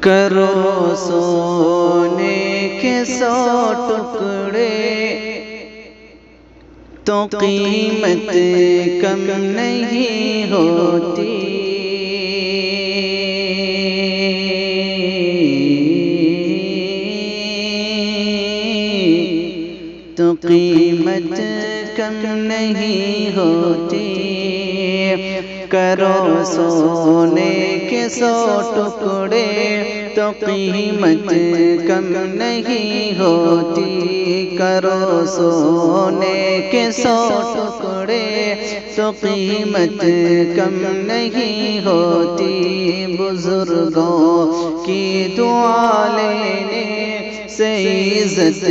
کرو سونے کے 100 ٹکڑے تو قیمت کم نہیں ہوتی، تو قیمت کم نہیں ہوتی۔ کرو سونے کے 100 ٹکڑے تو قیمت کم نہیں ہوتی، کرو سونے کے 100 ٹکڑے تو قیمت کم نہیں ہوتی۔ بزرگوں کی دعا لینے سے عزت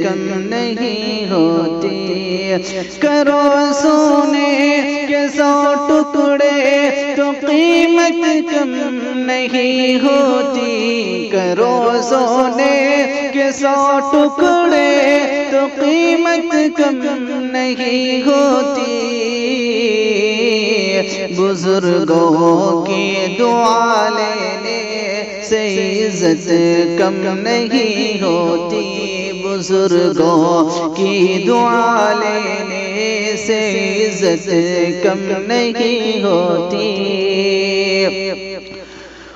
کم نہیں ہوتی، کرو سونے کے 100 ٹکڑے تو قیمت کم نہیں ہوتی، کرو سونے کے 100 ٹکڑے تو قیمت کم نہیں ہوتی۔ بزرگوں کی دعا لینے سے عزت کم نہیں ہوتی، بزرگوں کی دعا لینے سے عزت کم نہیں ہوتی۔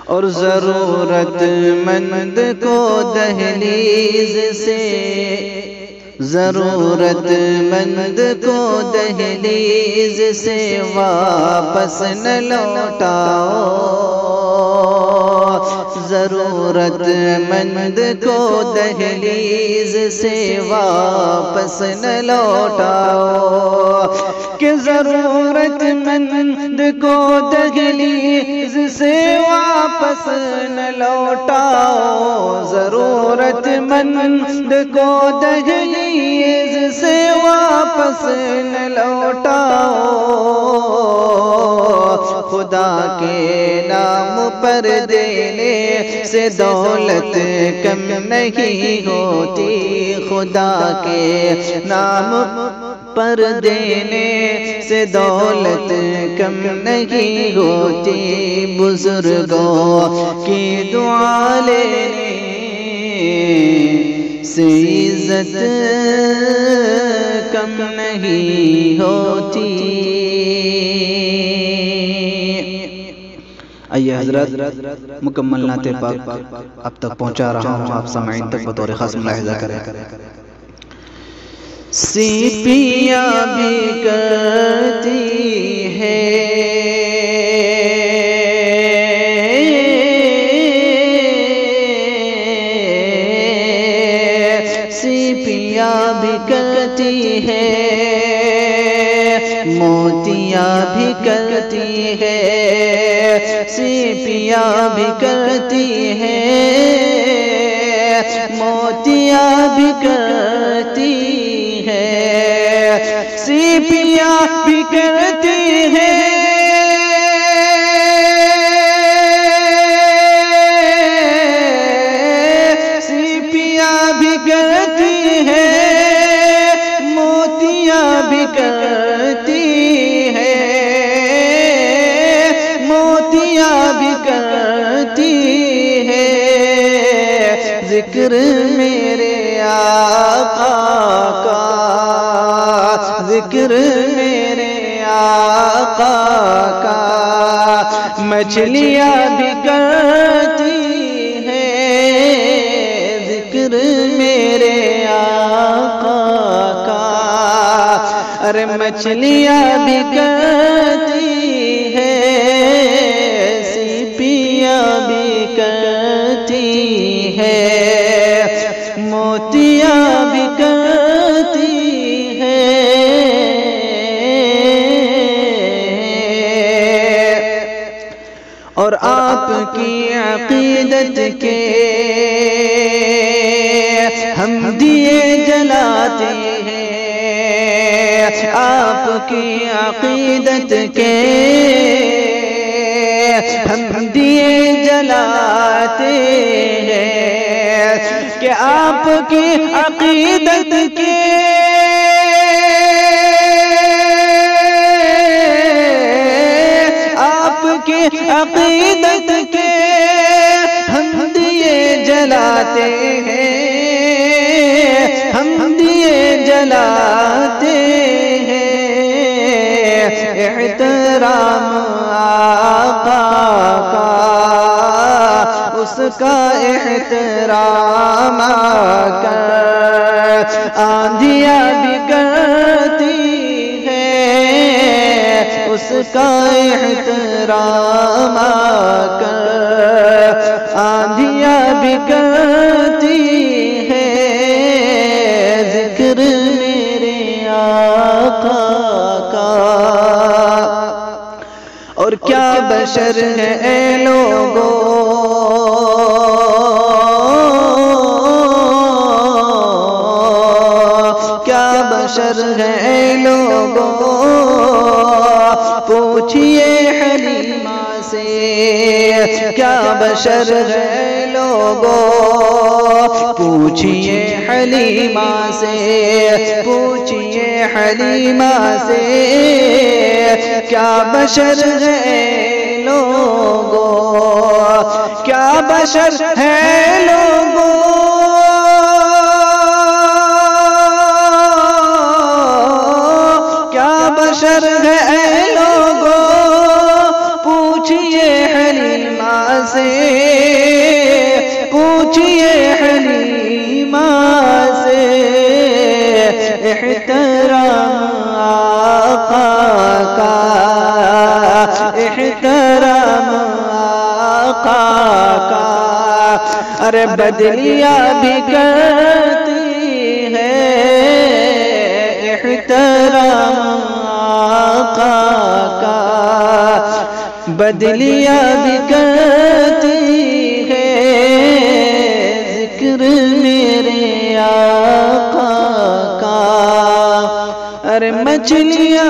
اور ضرورت مند کو دہلیز سے، ضرورت مند کو دہلیز سے واپس نہ لوٹاؤ، ضرورت مند کو دہلیز سے واپس نہ لوٹاؤ، کہ ضرورت مند کو دہلیز سے واپس نہ لوٹاؤ، ضرورت مند کو دہلیز سے واپس نہ لوٹاؤ۔ خدا کے نام پر دینے سے دولت کم نہیں ہوتی، خدا کے نام پر دینے سے دولت کم نہیں ہوتی، بزرگوں کی دعا لینے سے عزت کم نہیں ہوتی۔ آئیے حضرت مکمل نعت پاک اب تک پہنچا رہا ہوں، آپ سامعین تک بطور خاص ملاحظہ کریں۔ سیپیاں بھی کرتی ہے بھی کرتی ہے، موتیاں بھی کرتی ہے، سیپیاں بھی کرتی ہے، موتیاں بھی کرتی ہے، سیپیاں بھی کرتی ہے، سیپیاں بھی کرتی ہے، کرتی ہے، موتیاں بھی کرتی ہے، ذکر میرے آقا کا، ذکر میرے آقا کا، مچھلیاں بھی کرتی ہے، ذکر میرے آقا کا، ارے مچھلیاں بھی کرتی ہے، سیپیاں بھی کرتی ہے، موتیاں بھی کرتی ہے، اور آپ کی عقیدت کے ہم دیے جلاتے ہیں، آپ کی عقیدت کے ہم دیے جلاتے ہیں، کہ آپ کی عقیدت کے آپ کی عقیدت کے ہم جلاتے ہیں ہم دیے جلاتے ہیں احترام آقا کا اس کا احترام کر آندھیاں بھی کرتی ہے اس کا احترام کر آندھیاں بھی کرتی ہے ذکر میرے آقا کا اور کیا بشر ہے اے لوگوں کیا بشر ہے اے لوگوں پوچھئے حلیمہ سے کیا بشر ہے لوگوں پوچھئے حلیمہ سے پوچھئے حلیمہ سے کیا بشر ہے لوگوں کیا بشر ہے لوگوں کیا بشر ہے لوگوں پوچھئے حلیمہ سے پوچھئے حلیمہ سے احترام آقا کا احترام آقا کا ارے بدلیاں بھی کرتی ہے احترام آقا کا بدلیاں بھی کرتی ہے ذکر میرے آقا کا ارے مچھلیاں